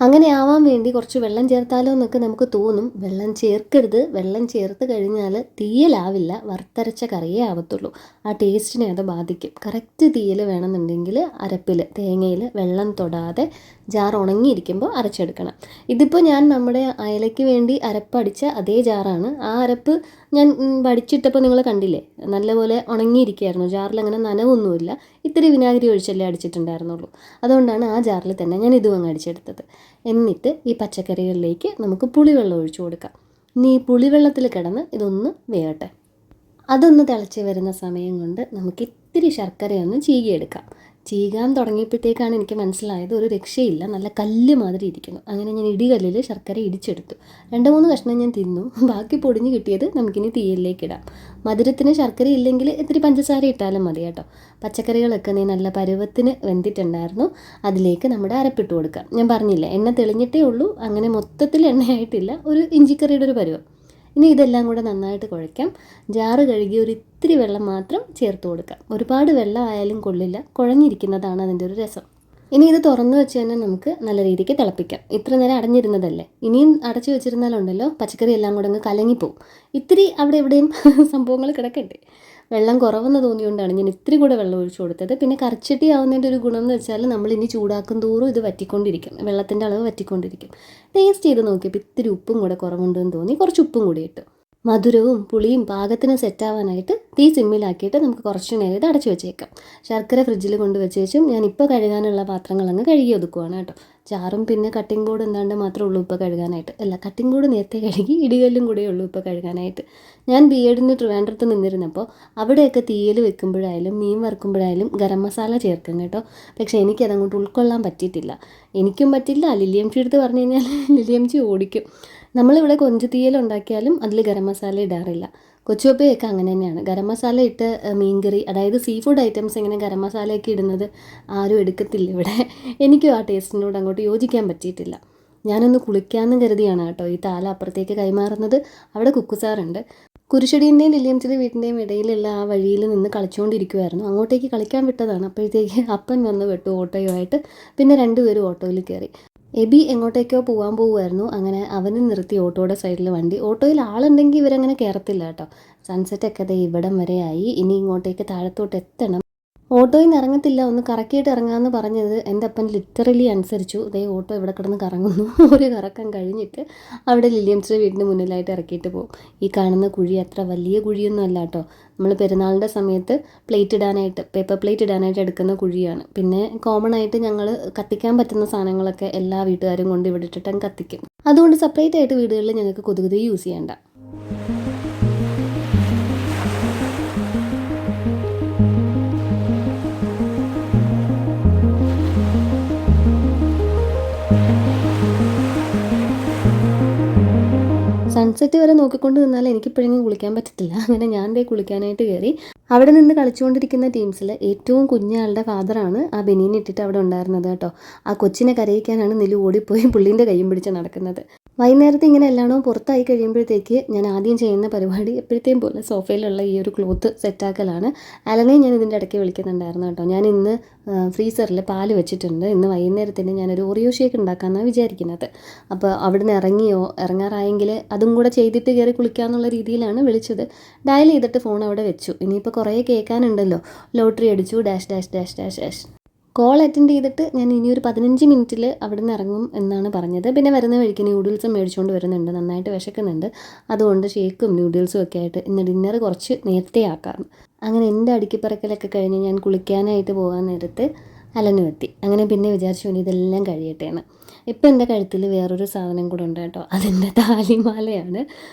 അങ്ങനെ ആവാൻ വേണ്ടി കുറച്ച് വെള്ളം ചേർത്താലോ എന്നൊക്കെ നമുക്ക് തോന്നും. വെള്ളം ചേർക്കരുത്. വെള്ളം ചേർത്ത് കഴിഞ്ഞാൽ തീയലാവില്ല, വറുത്തരച്ച കറിയേ ആവത്തുള്ളൂ. ആ ടേസ്റ്റിനെ അത് ബാധിക്കും. കറക്റ്റ് തീയൽ വേണമെന്നുണ്ടെങ്കിൽ അരപ്പിൽ തേങ്ങയിൽ വെള്ളം തൊടാതെ ജാർ ഉണങ്ങിയിരിക്കുമ്പോൾ അരച്ചെടുക്കണം. ഇതിപ്പോൾ ഞാൻ നമ്മുടെ അയലയ്ക്ക് വേണ്ടി അരപ്പടിച്ച അതേ ജാറാണ്. ആ അരപ്പ് ഞാൻ വടിച്ചിട്ടപ്പോൾ നിങ്ങൾ കണ്ടില്ലേ, നല്ലപോലെ ഉണങ്ങിയിരിക്കുകയായിരുന്നു. ജാറിൽ അങ്ങനെ നനവൊന്നുമില്ല. ഇത്തിരി വിനാഗിരി ഒഴിച്ചല്ലേ അടിച്ചിട്ടുണ്ടായിരുന്നുള്ളൂ. അതുകൊണ്ടാണ് ആ ജാറിൽ തന്നെ ഞാൻ ഇതും അങ്ങ് അടിച്ചെടുത്തത്. എന്നിട്ട് ഈ പച്ചക്കറികളിലേക്ക് നമുക്ക് പുളിവെള്ളം ഒഴിച്ചു കൊടുക്കാം. ഇനി ഈ പുളിവെള്ളത്തിൽ കിടന്ന് ഇതൊന്ന് വേകട്ടെ. അതൊന്ന് തിളച്ച് വരുന്ന സമയം കൊണ്ട് നമുക്ക് ഇത്തിരി ശർക്കരയൊന്ന് ചീകിയെടുക്കാം. ചീകാൻ തുടങ്ങിയപ്പോഴത്തേക്കാണ് എനിക്ക് മനസ്സിലായത് ഒരു രക്ഷയില്ല, നല്ല കല്ല് മാതിരി ഇരിക്കുന്നു. അങ്ങനെ ഞാൻ ഇടികല്ലിൽ ശർക്കര ഇടിച്ചെടുത്തു. 2-3 കഷ്ണം ഞാൻ തിന്നു. ബാക്കി പൊടിഞ്ഞ് കിട്ടിയത് നമുക്കിനി തീയലിലേക്ക് ഇടാം. മധുരത്തിന് ശർക്കര ഇല്ലെങ്കിൽ ഇത്തിരി പഞ്ചസാര ഇട്ടാലും മതി കേട്ടോ. പച്ചക്കറികളൊക്കെ നല്ല പരുവത്തിന് വെന്തിട്ടുണ്ടായിരുന്നു. അതിലേക്ക് നമ്മുടെ അരപ്പിട്ട് കൊടുക്കാം. ഞാൻ പറഞ്ഞില്ല, എണ്ണ തെളിഞ്ഞിട്ടേ ഉള്ളൂ. അങ്ങനെ മൊത്തത്തിൽ എണ്ണയായിട്ടില്ല. ഒരു ഇഞ്ചിക്കറിയുടെ ഒരു പരുവം. ഇനി ഇതെല്ലാം കൂടെ നന്നായിട്ട് കുഴയ്ക്കാം. ജാറ് കഴുകി ഒരു ഇത്തിരി വെള്ളം മാത്രം ചേർത്ത് കൊടുക്കാം. ഒരുപാട് വെള്ളം ആയാലും കൊള്ളില്ല, കുഴഞ്ഞിരിക്കുന്നതാണ് അതിൻ്റെ ഒരു രസം. ഇനി ഇത് തുറന്നു വെച്ച് തന്നെ നമുക്ക് നല്ല രീതിക്ക് തിളപ്പിക്കാം. ഇത്ര നേരം അടഞ്ഞിരുന്നതല്ലേ, ഇനിയും അടച്ചു വെച്ചിരുന്നാലുണ്ടല്ലോ പച്ചക്കറി എല്ലാം കൂടെ അങ്ങ് കലങ്ങിപ്പോവും. ഇത്തിരി അവിടെ എവിടെയും സംഭവങ്ങൾ കിടക്കട്ടെ. വെള്ളം കുറവെന്ന് തോന്നിയുകൊണ്ടാണ് ഞാൻ ഇത്തിരി കൂടെ വെള്ളം ഒഴിച്ചു കൊടുത്തത്. പിന്നെ കറിച്ചട്ടി ആവുന്നതിൻ്റെ ഒരു ഗുണം എന്ന് വെച്ചാൽ നമ്മളിനി ചൂടാക്കും തോറും ഇത് വറ്റിക്കൊണ്ടിരിക്കും, വെള്ളത്തിൻ്റെ അളവ് വറ്റിക്കൊണ്ടിരിക്കും. ടേസ്റ്റ് ചെയ്ത് നോക്കിയപ്പോൾ ഇത്തിരി ഉപ്പും കൂടെ കുറവുണ്ടെന്ന് തോന്നി. കുറച്ച് ഉപ്പും കൂടി ഇട്ടു. മധുരവും പുളിയും പാകത്തിന് സെറ്റാവാനായിട്ട് തീ സിമ്മിലാക്കിയിട്ട് നമുക്ക് കുറച്ച് നേരം ഇത് അടച്ചു വെച്ചേക്കാം. ശർക്കര ഫ്രിഡ്ജിൽ കൊണ്ട് വെച്ചേച്ചും ഞാനിപ്പോൾ കഴുകാനുള്ള പാത്രങ്ങൾ അങ്ങ് കഴുകി ഒതുക്കുവാണ് കേട്ടോ. ജാറും പിന്നെ കട്ടിംഗ് ബോർഡ് എന്താണ്ട് മാത്രമേ ഉള്ളൂ ഇപ്പോൾ കഴുകാനായിട്ട്. കട്ടിംഗ് ബോർഡ് നേരത്തെ കഴുകി, ഇടികല്ലും കൂടെ ഉള്ളൂ ഇപ്പോൾ കഴുകാനായിട്ട്. ഞാൻ B.Edന് ട്രിവാൻഡ്രത്ത് നിന്നിരുന്നപ്പോൾ അവിടെയൊക്കെ തീയൽ വെക്കുമ്പോഴായാലും മീൻ വറുക്കുമ്പോഴായാലും ഗരം മസാല ചേർക്കും കേട്ടോ. പക്ഷേ എനിക്കതങ്ങോട്ട് ഉൾക്കൊള്ളാൻ പറ്റിയിട്ടില്ല. എനിക്കും പറ്റില്ല. ലിലിയംച്ചി എടുത്ത് പറഞ്ഞു കഴിഞ്ഞാൽ ലിലിയംച്ചി ഓടിക്കും. നമ്മളിവിടെ കൊഞ്ച് തീയൽ ഉണ്ടാക്കിയാലും അതിൽ ഗരം മസാല ഇടാറില്ല. കൊച്ചുവപ്പയൊക്കെ അങ്ങനെ തന്നെയാണ്. ഗരം മസാല ഇട്ട് മീൻകറി, അതായത് സീ ഫുഡ് ഐറ്റംസ് ഇങ്ങനെ ഗരം മസാലയൊക്കെ ഇടുന്നത് ആരും എടുക്കത്തില്ല ഇവിടെ. എനിക്കും ആ ടേസ്റ്റിനോട് അങ്ങോട്ട് യോജിക്കാൻ പറ്റിയിട്ടില്ല. ഞാനൊന്ന് കുളിക്കാമെന്ന് കരുതിയാണ് കേട്ടോ ഈ താല അപ്പുറത്തേക്ക് കൈമാറുന്നത്. അവിടെ കുക്കുസാറുണ്ട്. കുരിശടിൻ്റെയും ലില്ലിയംസിൻ്റെ വീട്ടിൻ്റെയും ഇടയിലുള്ള ആ വഴിയിൽ നിന്ന് കളിച്ചുകൊണ്ടിരിക്കുമായിരുന്നു. അങ്ങോട്ടേക്ക് കളിക്കാൻ വിട്ടതാണ്. അപ്പോഴത്തേക്ക് അപ്പൻ വന്ന് വിട്ടു ഓട്ടോയുമായിട്ട്. പിന്നെ രണ്ടുപേരും ഓട്ടോയിൽ കയറി. എബി എങ്ങോട്ടേക്കോ പോകാൻ പോകുമായിരുന്നു. അങ്ങനെ അവനും നിർത്തി ഓട്ടോയുടെ സൈഡിൽ വണ്ടി. ഓട്ടോയിൽ ആളുണ്ടെങ്കിൽ ഇവരങ്ങനെ കയറത്തില്ല കേട്ടോ. സൺസെറ്റൊക്കെ ദേ ഇവിടം വരെ ആയി. ഇനി ഇങ്ങോട്ടേക്ക് താഴത്തോട്ട് എത്തണം. ഓട്ടോയിൽ നിന്ന് ഇറങ്ങത്തില്ല, ഒന്ന് കറക്കിയിട്ട് ഇറങ്ങാമെന്ന് പറഞ്ഞത് എൻ്റെ അപ്പൻ ലിറ്ററലി അനുസരിച്ചു. ദേ ഓട്ടോ ഇവിടെ കിടന്ന് കറങ്ങുന്നു. ഒരു കറക്കം കഴിഞ്ഞിട്ട് അവിടെ ലില്ലിയംസിൻ്റെ വീടിന് മുന്നിലായിട്ട് ഇറക്കിയിട്ട് പോകും. ഈ കാണുന്ന കുഴി അത്ര വലിയ കുഴിയൊന്നും അല്ല കേട്ടോ. നമ്മൾ പെരുന്നാളിൻ്റെ സമയത്ത് പ്ലേറ്റ് ഇടാനായിട്ട്, പേപ്പർ പ്ലേറ്റ് ഇടാനായിട്ട് എടുക്കുന്ന കുഴിയാണ്. പിന്നെ കോമൺ ആയിട്ട് ഞങ്ങൾ കത്തിക്കാൻ പറ്റുന്ന സാധനങ്ങളൊക്കെ എല്ലാ വീട്ടുകാരും കൊണ്ട് ഇവിടെ ഇട്ടിട്ടും കത്തിക്കും. അതുകൊണ്ട് സെപ്പറേറ്റ് ആയിട്ട് വീടുകളിൽ ഞങ്ങൾക്ക് കൊതുകുതി യൂസ് ചെയ്യേണ്ട. സൺസെറ്റ് വരെ നോക്കിക്കൊണ്ട് നിന്നാൽ എനിക്കിപ്പോഴെങ്കിലും കുളിക്കാൻ പറ്റത്തില്ല. അങ്ങനെ ഞാൻ ദേ കുളിക്കാനായിട്ട് കയറി. അവിടെ നിന്ന് കളിച്ചുകൊണ്ടിരിക്കുന്ന ടീംസിൽ ഏറ്റവും കുഞ്ഞാളുടെ ഫാദറാണ് ആ ബനിയൻ ഇട്ടിട്ട് അവിടെ ഉണ്ടായിരുന്നത് കേട്ടോ. ആ കൊച്ചിനെ കരയിക്കാനാണ് നിലു ഓടിപ്പോയി പുള്ളീൻ്റെ കയ്യും പിടിച്ച് നടക്കുന്നത്. വൈകുന്നേരത്തെ ഇങ്ങനെ എല്ലാണോ പുറത്തായി കഴിയുമ്പോഴത്തേക്ക് ഞാൻ ആദ്യം ചെയ്യുന്ന പരിപാടി എപ്പോഴത്തെയും പോലെ സോഫയിലുള്ള ഈ ഒരു ക്ലോത്ത് സെറ്റാക്കലാണ്. അലനെ ഞാൻ ഇതിൻ്റെ ഇടയ്ക്ക് വിളിക്കുന്നുണ്ടായിരുന്നു കേട്ടോ. ഞാൻ ഇന്ന് ഫ്രീസറിൽ പാല് വെച്ചിട്ടുണ്ട്. ഇന്ന് വൈകുന്നേരത്തിന് ഞാനൊരു ഓറിയോ ഷേക്ക് ഉണ്ടാക്കാമെന്നാണ് വിചാരിക്കുന്നത്. അപ്പോൾ അവിടുന്ന് ഇറങ്ങാറായെങ്കിൽ അതും കൂടെ ചെയ്തിട്ട് കയറി കുളിക്കാമെന്നുള്ള രീതിയിലാണ് വിളിച്ചത്. ഡയൽ ചെയ്തിട്ട് ഫോൺ അവിടെ വെച്ചു. ഇനിയിപ്പോൾ കുറേ കേൾക്കാനുണ്ടല്ലോ. ലോട്ടറി അടിച്ചു dash dash dash dash dash. Call attend ചെയ്തിട്ട് ഞാൻ ഇനിയൊരു 15 മിനിറ്റിൽ അവിടെ നിന്ന് ഇറങ്ങും എന്നാണ് പറഞ്ഞത്. പിന്നെ വരുന്ന വഴിക്ക് ന്യൂഡിൽസും മേടിച്ചുകൊണ്ട് വരുന്നുണ്ട്. നന്നായിട്ട് വിശക്കുന്നുണ്ട്. അതുകൊണ്ട് ഷേക്കും ന്യൂഡിൽസും ഒക്കെ ആയിട്ട് ഇന്ന് ഡിന്നർ കുറച്ച് നേരത്തെ ആക്കാറുണ്ട്. അങ്ങനെ എൻ്റെ അടുക്കിപ്പറക്കലൊക്കെ കഴിഞ്ഞ് ഞാൻ കുളിക്കാനായിട്ട് പോകാൻ നേരത്ത് അലനും എത്തി. അങ്ങനെ പിന്നെ വിചാരിച്ചു ഇനി ഇതെല്ലാം കഴിയട്ടേന്ന്. ഇപ്പം എൻ്റെ കഴുത്തിൽ വേറൊരു സാധനം കൂടെ ഉണ്ട് കേട്ടോ. അതെൻ്റെ താലിമാലയാണ്.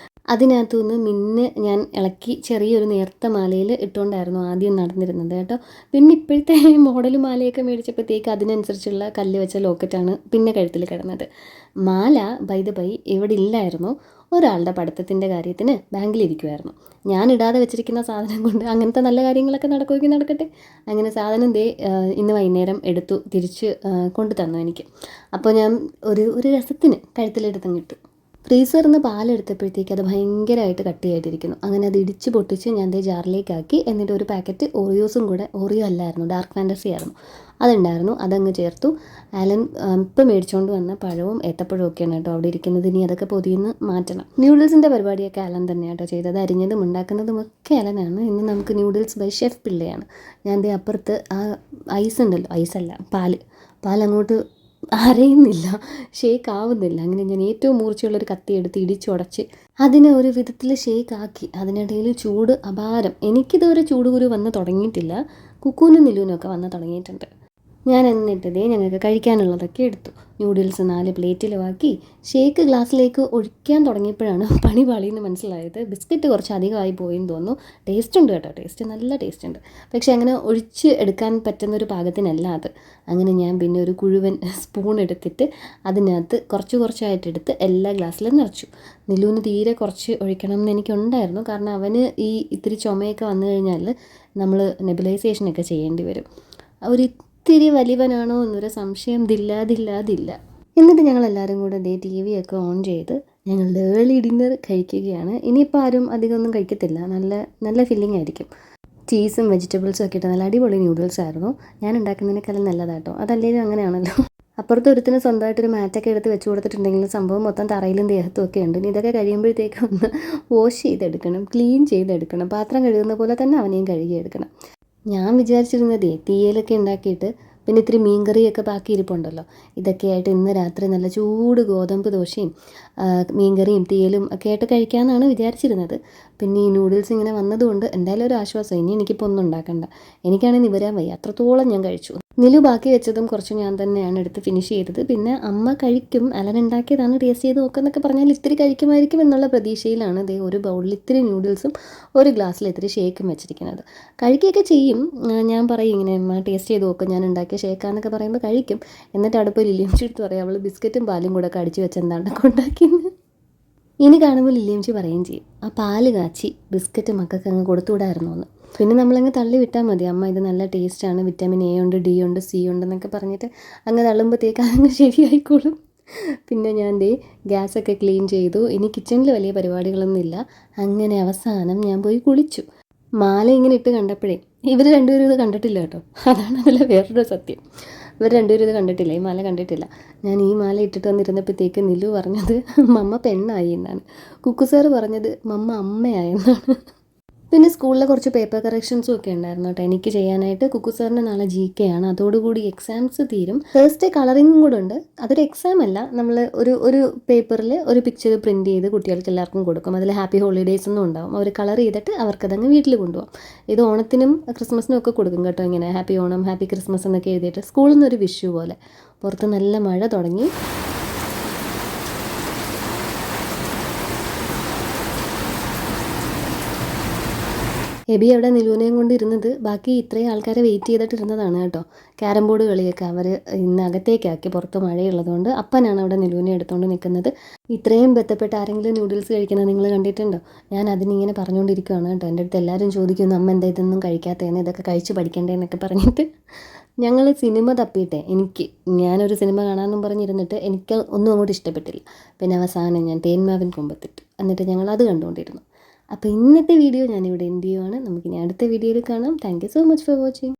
അതിനകത്തുനിന്ന് മിന്ന് ഞാൻ ഇളക്കി ചെറിയൊരു നേർത്ത മാലയിൽ ഇട്ടുകൊണ്ടായിരുന്നു ആദ്യം നടന്നിരുന്നത് കേട്ടോ. പിന്നെ ഇപ്പോഴത്തെ മോഡൽ മാലയൊക്കെ മേടിച്ചപ്പോഴത്തേക്ക് അതിനനുസരിച്ചുള്ള കല്ല് വെച്ച ലോക്കറ്റാണ് പിന്നെ കഴുത്തിൽ കിടന്നത്. മാല ബൈ ദ ബൈ ഇവിടെ ഇല്ലായിരുന്നു. ഒരാളുടെ പഠിത്തത്തിൻ്റെ കാര്യത്തിന് ബാങ്കിലിരിക്കുമായിരുന്നു. ഞാൻ ഇടാതെ വെച്ചിരിക്കുന്ന സാധനം കൊണ്ട് അങ്ങനത്തെ നല്ല കാര്യങ്ങളൊക്കെ നടക്കുമെങ്കിൽ നടക്കട്ടെ. അങ്ങനെ സാധനം ദേ ഇന്ന് വൈകുന്നേരം എടുത്തു തിരിച്ച് കൊണ്ടു തന്നു എനിക്ക്. അപ്പോൾ ഞാൻ ഒരു രസത്തിന് കഴുത്തിലെടുത്തങ്ങിട്ടു. ഫ്രീസറിൽ നിന്ന് പാലെടുത്തപ്പോഴത്തേക്ക് അത് ഭയങ്കരമായിട്ട് കട്ടിയായിട്ടിരിക്കുന്നു. അങ്ങനെ അത് ഇടിച്ച് പൊട്ടിച്ച് ഞാൻ ദേ ജാറിലേക്കാക്കി. എന്നിട്ട് ഒരു പാക്കറ്റ് ഓറിയോസും കൂടെ, ഓറിയോ അല്ലായിരുന്നു ഡാർക്ക് ഫാൻറ്റസി ആയിരുന്നു, അതുണ്ടായിരുന്നു, അതങ്ങ് ചേർത്തു. ആലൻ ഇപ്പം മേടിച്ചുകൊണ്ട് വന്ന പഴവും ഏത്തപ്പഴവും ഒക്കെയാണ് കേട്ടോ അവിടെ ഇരിക്കുന്നത്. ഇനി അതൊക്കെ പൊതിയുന്ന് മാറ്റണം. ന്യൂഡിൽസിൻ്റെ പരിപാടിയൊക്കെ ആലൻ തന്നെയാണ് കേട്ടോ ചെയ്തത്. അരിഞ്ഞതും ഉണ്ടാക്കുന്നതും ഒക്കെ ആലനാണ്. ഇന്ന് നമുക്ക് ന്യൂഡിൽസ് ബൈ ഷെഫ് പിള്ളയാണ്. ഞാൻ ദേ അപ്പുറത്ത് ആ ഐസ് ഉണ്ടല്ലോ, ഐസല്ല പാലങ്ങോട്ട് അരയുന്നില്ല, ഷേക്ക് ആവുന്നില്ല. അങ്ങനെ ഞാൻ ഏറ്റവും മൂർച്ചയുള്ളൊരു കത്തി എടുത്ത് ഇടിച്ചുടച്ച് അതിനെ ഒരു വിധത്തിൽ ഷേക്ക് ആക്കി. അതിനിടയിൽ ചൂട് അപാരം. എനിക്കിതുവരെ ചൂടുകുരു വന്ന് തുടങ്ങിയിട്ടില്ല. കുക്കൂനും നിലൂനൊക്കെ വന്ന് തുടങ്ങിയിട്ടുണ്ട്. ഞാൻ എന്നിട്ടതേ ഞങ്ങൾക്ക് കഴിക്കാനുള്ളതൊക്കെ എടുത്തു. ന്യൂഡിൽസ് 4 പ്ലേറ്റിലുമാക്കി ഷേക്ക് ഗ്ലാസ്സിലേക്ക് ഒഴിക്കാൻ തുടങ്ങിയപ്പോഴാണ് പണി പാളിയെന്ന് മനസ്സിലായത്. ബിസ്ക്കറ്റ് കുറച്ച് അധികമായി പോയെന്ന് തോന്നുന്നു. ടേസ്റ്റ് ഉണ്ട് കേട്ടോ, ടേസ്റ്റ് നല്ല ടേസ്റ്റ് ഉണ്ട്. പക്ഷേ അങ്ങനെ ഒഴിച്ച് എടുക്കാൻ പറ്റുന്നൊരു പാകത്തിനല്ല അത്. അങ്ങനെ ഞാൻ പിന്നെ ഒരു കുഴുവൻ സ്പൂൺ എടുത്തിട്ട് അതിനകത്ത് കുറച്ചായിട്ടെടുത്ത് എല്ലാ ഗ്ലാസ്സിലും നിറച്ചു. നിലൂന് തീരെ കുറച്ച് ഒഴിക്കണം എന്ന് എനിക്കുണ്ടായിരുന്നു. കാരണം അവന് ഈ ഇത്തിരി ചുമയൊക്കെ വന്നു കഴിഞ്ഞാൽ നമ്മൾ നെബുലൈസേഷനൊക്കെ ചെയ്യേണ്ടി വരും. ഇത്തിരി വലിയവനാണോ എന്നൊരു സംശയം ദില്ലാതില്ല. എന്നിട്ട് ഞങ്ങളെല്ലാവരും കൂടെ ദേ TV ഒക്കെ ഓൺ ചെയ്ത് ഞങ്ങളുടെ ഏർലി ഡിന്നർ കഴിക്കുകയാണ്. ഇനിയിപ്പോൾ ആരും അധികമൊന്നും കഴിക്കത്തില്ല. നല്ല ഫില്ലിംഗ് ആയിരിക്കും. ചീസും വെജിറ്റബിൾസും ഒക്കെ ഇട്ട് നല്ല അടിപൊളി ന്യൂഡിൽസ് ആയിരുന്നു. ഞാൻ ഉണ്ടാക്കുന്നതിനേക്കാളും നല്ലതാട്ടോ. അതല്ലേലും അങ്ങനെയാണല്ലോ. അപ്പുറത്ത് ഒരുത്തിന് സ്വന്തമായിട്ടൊരു മാറ്റൊക്കെ എടുത്ത് വെച്ച് കൊടുത്തിട്ടുണ്ടെങ്കിൽ സംഭവം മൊത്തം തറയിലും ദേഹത്തും ഒക്കെ ഉണ്ട്. ഇനി ഇതൊക്കെ കഴിയുമ്പോഴത്തേക്കും ഒന്ന് വാഷ് ചെയ്തെടുക്കണം, ക്ലീൻ ചെയ്തെടുക്കണം. പാത്രം കഴുകുന്ന പോലെ തന്നെ അവനെയും കഴുകിയെടുക്കണം. ഞാൻ വിചാരിച്ചിരുന്നതേ തീയലൊക്കെ ഉണ്ടാക്കിയിട്ട് പിന്നെ ഇത്തിരി മീൻകറിയൊക്കെ ബാക്കി ഇരിപ്പുണ്ടല്ലോ, ഇതൊക്കെയായിട്ട് ഇന്ന് രാത്രി നല്ല ചൂട് ഗോതമ്പ് ദോശയും മീൻകറിയും തീയലും ഒക്കെ ആയിട്ട് കഴിക്കാമെന്നാണ് വിചാരിച്ചിരുന്നത്. പിന്നെ ഈ നൂഡിൽസ് ഇങ്ങനെ വന്നതുകൊണ്ട് എന്തായാലും ഒരു ആശ്വാസം. ഇനി എനിക്കിപ്പോൾ ഒന്നും ഉണ്ടാക്കണ്ട. എനിക്കാണെങ്കിൽ നിവരാൻ വയ്യ, അത്രത്തോളം ഞാൻ കഴിച്ചു. നിലു ബാക്കി വെച്ചതും കുറച്ച് ഞാൻ തന്നെയാണ് എടുത്ത് ഫിനിഷ് ചെയ്തത്. പിന്നെ അമ്മ കഴിക്കും, അലൻ ഉണ്ടാക്കിയതാണ്, ടേസ്റ്റ് ചെയ്ത് നോക്കുന്നൊക്കെ പറഞ്ഞാൽ ഇത്തിരി കഴിക്കുമായിരിക്കും എന്നുള്ള പ്രതീക്ഷയിലാണ് അതേ ഒരു ബൗളിൽ ഇത്തിരി നൂഡിൽസും ഒരു ഗ്ലാസ്സിൽ ഇത്തിരി ഷേക്കും വെച്ചിരിക്കുന്നത്. കഴിക്കുകയൊക്കെ ചെയ്യും. ഞാൻ പറയും ഇങ്ങനെ അമ്മ ടേസ്റ്റ് ചെയ്ത് നോക്കും, ഞാൻ ഉണ്ടാക്കിയ ഷേക്കാന്നൊക്കെ പറയുമ്പോൾ കഴിക്കും. എന്നിട്ട് അടുപ്പ് ലില്ലിയംച്ചി എടുത്ത് പറയും അവൾ ബിസ്ക്കറ്റും പാലും കൂടെ ഒക്കെ അടിച്ച് വെച്ച് എന്താണ്ടൊക്കെ ഉണ്ടാക്കിയെന്ന്. ഇനി കാണുമ്പോൾ ലില്ലിയംച്ചി പറയുകയും ചെയ്യും ആ പാല് കാച്ചി ബിസ്ക്കറ്റ് മക്കൾക്ക് അങ്ങ് കൊടുത്തുവിടായിരുന്നു എന്ന്. പിന്നെ നമ്മളങ്ങ് തള്ളി വിട്ടാൽ മതി. അമ്മ ഇത് നല്ല ടേസ്റ്റാണ്, വിറ്റാമിൻ A ഉണ്ട്, D ഉണ്ട്, C ഉണ്ട് എന്നൊക്കെ പറഞ്ഞിട്ട് അങ്ങ് തള്ളുമ്പോഴത്തേക്ക് അതങ്ങ് ശരിയായിക്കോളും. പിന്നെ ഞാൻ ദേ ഗ്യാസൊക്കെ ക്ലീൻ ചെയ്തു. ഇനി കിച്ചണിൽ വലിയ പരിപാടികളൊന്നുമില്ല. അങ്ങനെ അവസാനം ഞാൻ പോയി കുളിച്ചു. മാല ഇങ്ങനെ ഇട്ട് കണ്ടപ്പോഴേ ഇവർ രണ്ടുപേരും ഇത് കണ്ടിട്ടില്ല കേട്ടോ. അതാണ് അതിലെ വേറൊരു സത്യം. ഇവർ രണ്ടുപേരും ഇത് കണ്ടിട്ടില്ല, ഈ മാല കണ്ടിട്ടില്ല. ഞാൻ ഈ മാല ഇട്ടിട്ട് വന്നിരുന്നപ്പോഴത്തേക്ക് നിലു പറഞ്ഞത് മമ്മ പെണ്ണായി എന്നാണ്. കുക്കു സാറ് പറഞ്ഞത് മമ്മ അമ്മയായെന്നാണ്. പിന്നെ സ്കൂളിലെ കുറച്ച് പേപ്പർ കറക്ഷൻസും ഒക്കെ ഉണ്ടായിരുന്നു കേട്ടോ എനിക്ക് ചെയ്യാനായിട്ട്. കുക്കു സാറിന് നാളെ GK ആണ്, അതോടുകൂടി എക്സാംസ് തീരും. തേഴ്സ്ഡേ കളറിങ്ങും കൂടെ ഉണ്ട്. അതൊരു എക്സാം അല്ല, നമ്മൾ ഒരു പേപ്പറിൽ ഒരു പിക്ചർ പ്രിൻറ്റ് ചെയ്ത് കുട്ടികൾക്ക് എല്ലാവർക്കും കൊടുക്കും. അതിൽ ഹാപ്പി ഹോളിഡേയ്സ് എന്നും ഉണ്ടാവും. അവർ കളർ ചെയ്തിട്ട് അവർക്കതങ്ങ് വീട്ടിൽ കൊണ്ടുപോകും. ഇത് ഓണത്തിനും ക്രിസ്മസിനും ഒക്കെ കൊടുക്കും കേട്ടോ, ഇങ്ങനെ ഹാപ്പി ഓണം, ഹാപ്പി ക്രിസ്മസ് എന്നൊക്കെ എഴുതിയിട്ട്. സ്കൂളിൽ നിന്നൊരു വിഷു പോലെ. പുറത്ത് നല്ല മഴ തുടങ്ങി. എബി അവിടെ നിലുവിനെയും കൊണ്ട് ഇരുന്നത് ബാക്കി ഇത്രയും ആൾക്കാരെ വെയിറ്റ് ചെയ്തിട്ടിരുന്നതാണ് കേട്ടോ. ക്യാരം ബോർഡ് കളിയൊക്കെ അവർ ഇന്ന് അകത്തേക്കാക്കി, പുറത്ത് മഴയുള്ളതുകൊണ്ട്. അപ്പനാണ് അവിടെ നിലുവിനെ എടുത്തുകൊണ്ട് നിൽക്കുന്നത്. ഇത്രയും ബന്ധപ്പെട്ട് ആരെങ്കിലും നൂഡിൽസ് കഴിക്കുന്നത് നിങ്ങൾ കണ്ടിട്ടുണ്ടോ? ഞാൻ അതിനിങ്ങനെ പറഞ്ഞുകൊണ്ടിരിക്കുകയാണ് കേട്ടോ. എൻ്റെ അടുത്ത് എല്ലാവരും ചോദിക്കുന്നു അമ്മ എന്താ ഇതൊന്നും കഴിക്കാത്തതെന്ന്, ഇതൊക്കെ കഴിച്ച് പഠിക്കേണ്ടതെന്നൊക്കെ പറഞ്ഞിട്ട്. ഞങ്ങൾ സിനിമ തപ്പിയിട്ടേ ഞാനൊരു സിനിമ കാണാമെന്നും പറഞ്ഞിരുന്നിട്ട് എനിക്ക് ഒന്നും അങ്ങോട്ട് ഇഷ്ടപ്പെട്ടില്ല. പിന്നെ അവസാനം ഞാൻ തേന്മാവിൻ കൊമ്പത്തിട്ട് എന്നിട്ട് ഞങ്ങൾ അത് കണ്ടുകൊണ്ടിരുന്നു. അപ്പോൾ ഇന്നത്തെ വീഡിയോ ഞാനിവിടെ എൻഡ് ചെയ്യുവാണ്. നമുക്കിനി അടുത്ത വീഡിയോയിൽ കാണാം. Thank you so much for watching.